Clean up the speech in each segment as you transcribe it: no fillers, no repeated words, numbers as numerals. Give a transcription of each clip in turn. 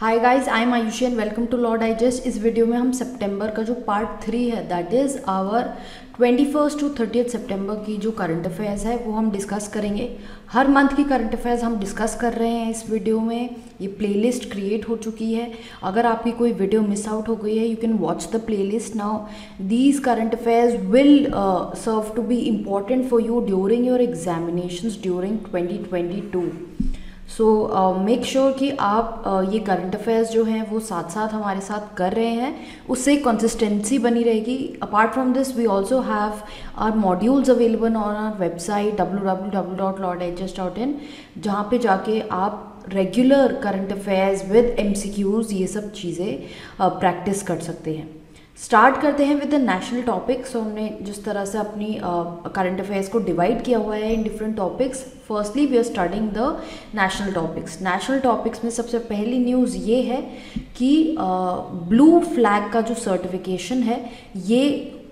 Hi guys, I am Ayushi and welcome to law digest. इस video में हम सितंबर का जो पार्ट 3 है दैट इज़ आवर 21 टू 30 सितंबर की जो करंट अफेयर्स है वो हम डिस्कस करेंगे। हर मंथ की करंट अफेयर्स हम डिस्कस कर रहे हैं इस वीडियो में। ये प्लेलिस्ट क्रिएट हो चुकी है। अगर आपकी कोई वीडियो मिस आउट हो गई है you can watch the playlist now. These current affairs will serve to be important for you during your examinations during 2022। So make sure कि आप ये करंट अफेयर्स जो हैं वो साथ साथ हमारे साथ कर रहे हैं, उससे कंसिस्टेंसी बनी रहेगी। Apart from this we also have our modules available on our website www.lawdigest.in, जहाँ पे जाके आप regular current affairs with MCQs ये सब चीज़ें प्रैक्टिस कर सकते हैं। स्टार्ट करते हैं विद द नेशनल टॉपिक्स। सो हमने जिस तरह से अपनी करंट अफेयर्स को डिवाइड किया हुआ है in different topics, firstly we are studying the national topics. National topics में सबसे पहली न्यूज़ ये है कि ब्लू फ्लैग का जो सर्टिफिकेशन है ये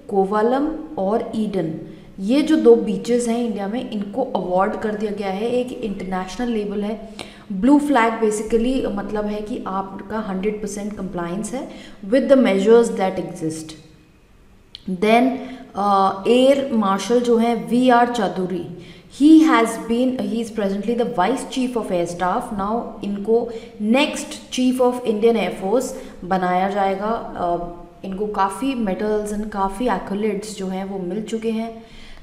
कोवलम और ईडन, ये जो दो बीचेस हैं इंडिया में, इनको अवार्ड कर दिया गया है। एक इंटरनेशनल लेबल है। ब्लू फ्लैग बेसिकली मतलब है कि आपका 100% कंप्लाइंस है with the measures that exist. Then air marshal जो है VR Chaudhari, he is presently the vice chief of air staff. Now इनको next chief of Indian air force बनाया जाएगा। इनको काफ़ी मेडल्स एंड काफ़ी एक्कोलेट्स जो हैं वो मिल चुके हैं।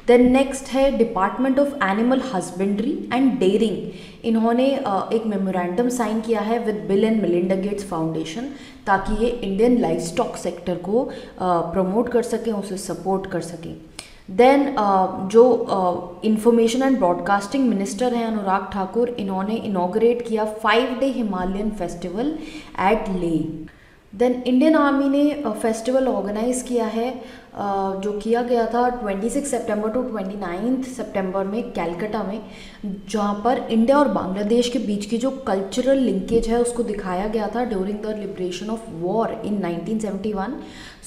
देन नेक्स्ट है department of animal husbandry and dairying. इन्होंने एक मेमोरेंडम साइन किया है with Bill and Melinda Gates Foundation, ताकि ये इंडियन लाइफ स्टॉक सेक्टर को प्रमोट कर सकें, उसे सपोर्ट कर सकें। देन जो इंफॉर्मेशन एंड ब्रॉडकास्टिंग मिनिस्टर हैं अनुराग ठाकुर, इन्होंने इनॉग्रेट किया 5-day Himalayan festival at Leh. Then Indian Army ने फेस्टिवल ऑर्गेनाइज किया है जो किया गया था 26 सितंबर टू 29 सितंबर में कैलकाटा में, जहाँ पर इंडिया और बांग्लादेश के बीच की जो कल्चरल लिंकेज है उसको दिखाया गया था during the liberation of war in 1971।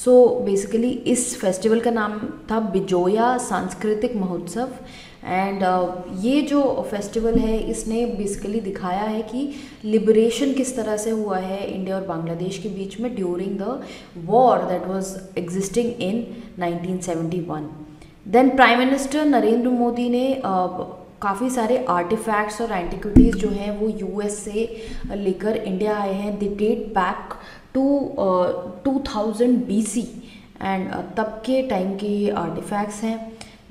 So basically इस फेस्टिवल का नाम था बिजोया सांस्कृतिक महोत्सव। एंड ये जो फेस्टिवल है इसने बेसिकली दिखाया है कि लिबरेशन किस तरह से हुआ है इंडिया और बांग्लादेश के बीच में during the war that was existing in 1971। Then prime minister Narendra Modi ने काफ़ी सारे आर्टिफैक्ट्स और एंटिक्विटीज़ जो हैं वो US से लेकर इंडिया आए हैं। They date back to 2000 BC and तब के टाइम के ये आर्टिफैक्ट्स हैं।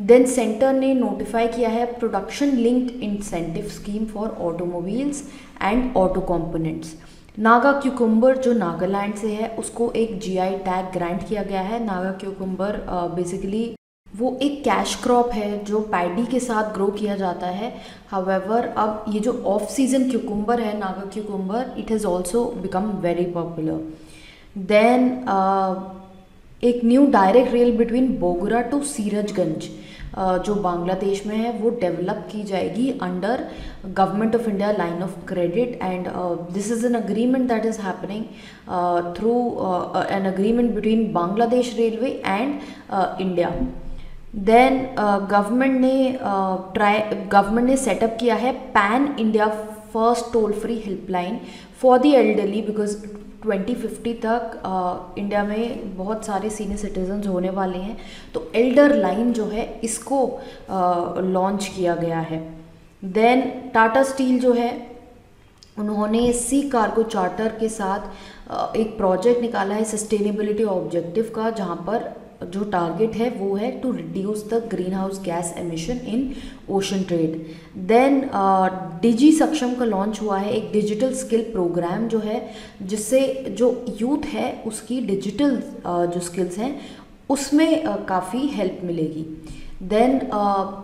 देन सेंटर ने नोटिफाई किया है production linked incentive scheme for automobiles and auto components. Naga cucumber जो नागालैंड से है उसको एक GI टैग ग्रांट किया गया है। नागा क्यूकम्बर बेसिकली वो एक कैश क्रॉप है जो पैडी के साथ ग्रो किया जाता है। हाउएवर अब ये जो ऑफ सीजन क्यूकम्बर है Naga cucumber, it has also become very popular. Then एक new direct rail between Bogra to Sirajganj जो बांग्लादेश में है वो डेवलप की जाएगी under government of India line of credit. And this is an agreement that is happening through an agreement between Bangladesh railway and India. Then government ने setup किया है pan India first toll free helpline for the elderly, because 2050 तक India में बहुत सारे senior citizens होने वाले हैं, तो एल्डर लाइन जो है इसको लॉन्च किया गया है। देन टाटा स्टील जो है उन्होंने सी कार्गो चार्टर के साथ एक प्रोजेक्ट निकाला है सस्टेनेबिलिटी ऑब्जेक्टिव का, जहाँ पर जो टारगेट है वो है to reduce the greenhouse gas emission in ocean trade. Then Digi Saksham का लॉन्च हुआ है एक डिजिटल स्किल प्रोग्राम जो है, जिससे जो यूथ है उसकी डिजिटल जो स्किल्स हैं उसमें काफ़ी हेल्प मिलेगी। देन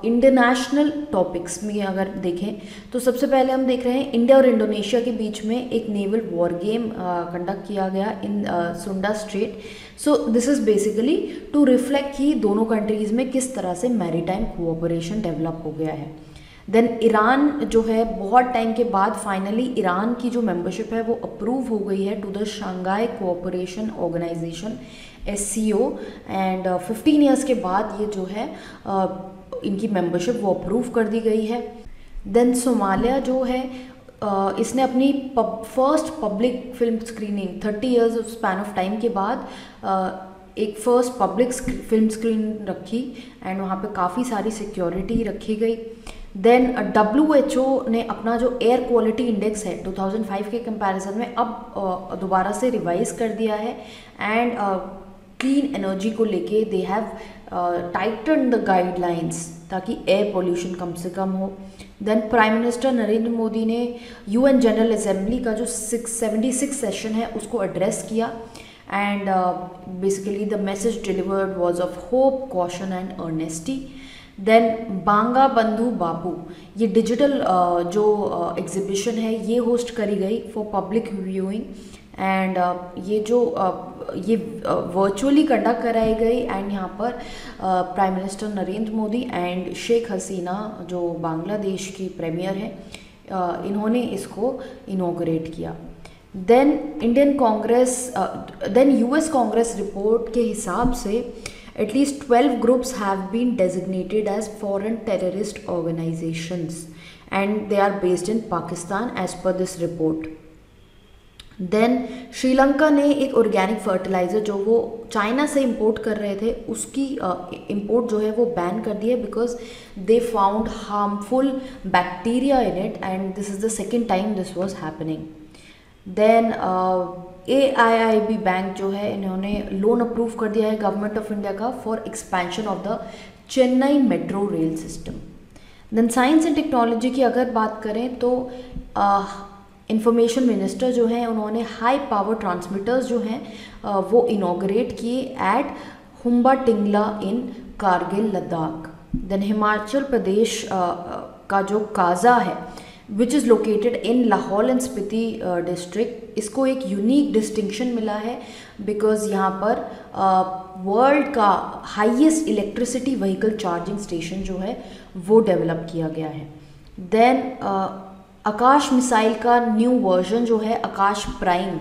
इंटरनेशनल टॉपिक्स में अगर देखें तो सबसे पहले हम देख रहे हैं इंडिया और इंडोनेशिया के बीच में एक नेवल वॉर गेम कंडक्ट किया गया in Sunda strait. So this is basically to reflect कि दोनों कंट्रीज़ में किस तरह से मैरीटाइम कोऑपरेशन डेवलप हो गया है। देन ईरान जो है बहुत टाइम के बाद फाइनली ईरान की जो मेंबरशिप है वो अप्रूव हो गई है to the Shanghai cooperation organisation SCO। And 15 years के बाद ये जो है इनकी मेंबरशिप वो अप्रूव कर दी गई है। देन सोमालिया जो है इसने अपनी first public film screening 30 years of span of time के बाद एक फर्स्ट पब्लिक फिल्म स्क्रीन रखी एंड वहाँ पे काफ़ी सारी सिक्योरिटी रखी गई। देन WHO ने अपना जो एयर क्वालिटी इंडेक्स है 2005 के कंपैरिजन में अब दोबारा से रिवाइज कर दिया है एंड क्लीन एनर्जी को लेके they have tighten the guidelines ताकि एयर पोल्यूशन कम से कम हो। Then prime minister Narendra Modi ने UN जनरल असेंबली का जो 76 सेशन है उसको एड्रेस किया and basically the message delivered was of hope, caution and honesty. Then Banga Bandhu Bapu, ये डिजिटल जो एग्जीबिशन है ये होस्ट करी गई फॉर पब्लिक व्यूइंग एंड ये वर्चुअली कंडक्ट कराई गई एंड यहाँ पर prime minister Narendra Modi and Sheikh Hasina जो बांग्लादेश की प्रीमियर है इन्होंने इसको इनॉग्रेट किया। देन US कांग्रेस रिपोर्ट के हिसाब से at least 12 groups have been designated as foreign terrorist organizations and they are based in Pakistan as per this report. Then Sri Lanka ने एक ऑर्गेनिक फर्टिलाइज़र जो वो चाइना से इंपोर्ट कर रहे थे उसकी इंपोर्ट जो है वो बैन कर दिया because they found harmful bacteria in it and this is the second time this was happening. Then AIIB bank जो है इन्होंने लोन अप्रूव कर दिया है गवर्नमेंट ऑफ इंडिया का for expansion of the Chennai metro rail system. Then science and technology की अगर बात करें तो इंफॉर्मेशन मिनिस्टर जो हैं उन्होंने हाई पावर ट्रांसमीटर्स जो हैं वो इनॉग्रेट किए एट हुम्बा टिंगला इन कारगिल लद्दाख। देन हिमाचल प्रदेश का जो काजा है which is located in Lahaul and Spiti district, इसको एक यूनिक डिस्टिंक्शन मिला है बिकॉज यहाँ पर वर्ल्ड का highest electricity vehicle charging station जो है वो डेवलप किया गया है। देन आकाश मिसाइल का न्यू वर्जन जो है आकाश प्राइम,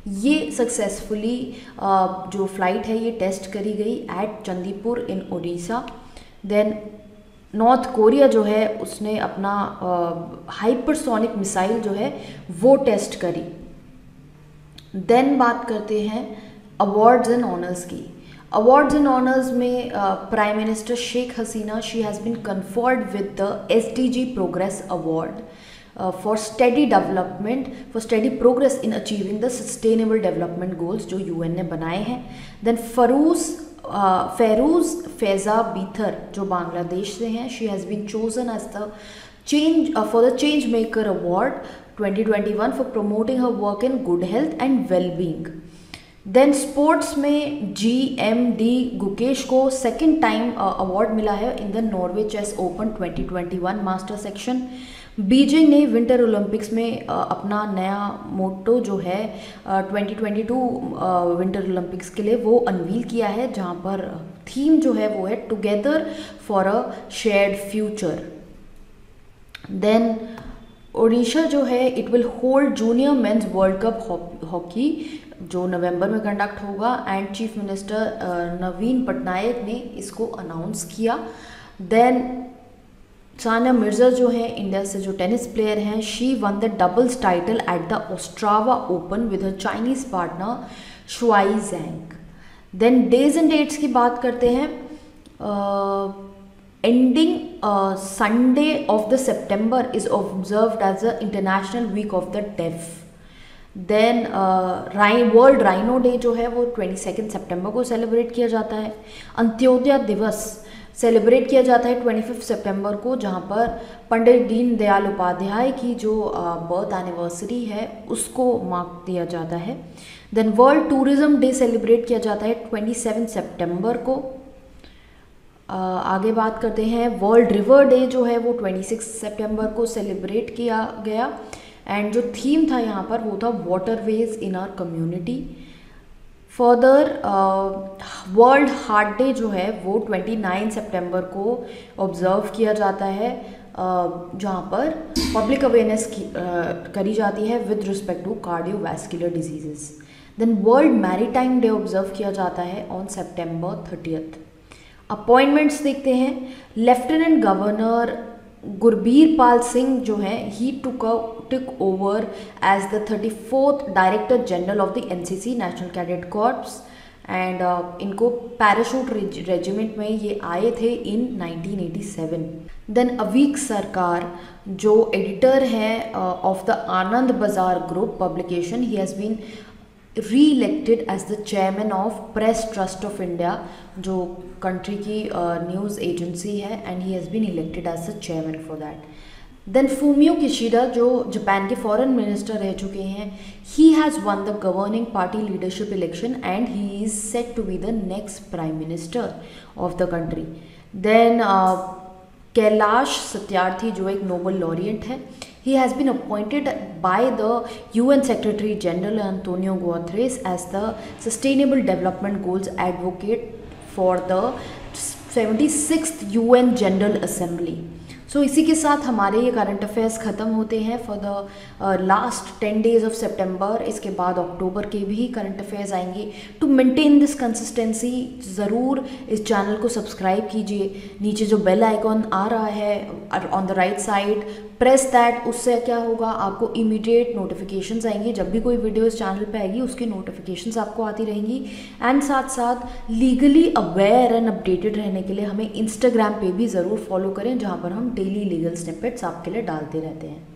ये सक्सेसफुली जो फ्लाइट है ये टेस्ट करी गई एट चंदीपुर इन ओडिशा। देन नॉर्थ कोरिया जो है उसने अपना हाइपरसोनिक मिसाइल जो है वो टेस्ट करी। देन बात करते हैं अवार्ड्स एंड ऑनर्स की। अवार्ड्स एंड ऑनर्स में prime minister Sheikh Hasina she has been conferred with the SDG progress award for study development for study progress in achieving the sustainable development goals जो UN ने बनाए हैं। Then फेरूज Faiza बीथर जो बांग्लादेश से हैं she has been chosen as the for the change maker award 2021 for promoting her work in good health and wellbeing. Then sports में GMD Gukesh को second time award मिला है in the Norway chess open 2021 master section. Beijing ने winter Olympics में अपना नया मोटो जो है 2022 विंटर ओलंपिक्स के लिए वो अनवील किया है जहाँ पर थीम जो है वो है together for a shared future. Then Odisha जो है it will hold junior men's world cup hockey जो नवंबर में कंडक्ट होगा and chief minister Naveen Patnaik ने इसको अनाउंस किया। देन सानिया मिर्ज़ा जो है इंडिया से जो टेनिस प्लेयर हैं she won the doubles title at the Ostrava open with her Chinese partner Shuai Zhang. Then days and dates की बात करते हैं। एंडिंग संडे ऑफ द सितंबर is observed as a international week of the deaf. Then world rhino day जो है वो 22 सितंबर को celebrate किया जाता है। अंत्योदय दिवस सेलिब्रेट किया जाता है 25 सितंबर को जहाँ पर पंडित दीन दयाल उपाध्याय की जो बर्थ एनिवर्सरी है उसको मार्क दिया जाता है। Then world tourism day celebrate किया जाता है 27 सितंबर को। आगे बात करते हैं वर्ल्ड रिवर डे जो है वो 26 सितंबर को सेलिब्रेट किया गया एंड जो थीम था यहाँ पर वो था waterways in our community. Further world heart day जो है वो 29 सितंबर को ऑब्ज़र्व किया जाता है जहाँ पर पब्लिक अवेयरनेस करी जाती है with respect to cardiovascular diseases. Then world maritime day observe किया जाता है ऑन सितंबर 30। अपॉइंटमेंट्स देखते हैं। लेफ्टिनेंट गवर्नर गुरबीर पाल सिंह जो है he took took over as the 34th Director General of the NCC National Cadet Corps and इनको पैराशूट रेजिमेंट में ये आए थे इन 1987। देन अवीक सरकार जो एडिटर है of the Anand Bazar group publication, he has been reelected as the chairman of press trust of India, जो country की न्यूज़ एजेंसी है, and he has been elected as the chairman for that. Then Fumio Kishida जो Japan के foreign minister रह चुके हैं, he has won the governing party leadership election and he is set to be the next prime minister of the country. Then Kailash Satyarthi जो एक Nobel laureate है, he has been appointed by the UN Secretary General Antonio Guterres as the Sustainable Development Goals Advocate for the 76th UN General Assembly। सो इसी के साथ हमारे ये current affairs ख़त्म होते हैं for the last 10 days of सितंबर। इसके बाद अक्टूबर के भी करंट अफेयर्स आएंगे। टू मेंटेन दिस कंसिस्टेंसी ज़रूर इस चैनल को सब्सक्राइब कीजिए। नीचे जो बेल आइकॉन आ रहा है on the right side, press that. उससे क्या होगा, आपको इमीडिएट नोटिफिकेशंस आएंगी। जब भी कोई वीडियो इस चैनल पे आएगी उसकी नोटिफिकेशंस आपको आती रहेंगी। एंड साथ साथ लीगली अवेयर एंड अपडेटेड रहने के लिए हमें इंस्टाग्राम पे भी ज़रूर फॉलो करें, जहाँ पर हम डेली लीगल स्निपेट्स आपके लिए डालते रहते हैं।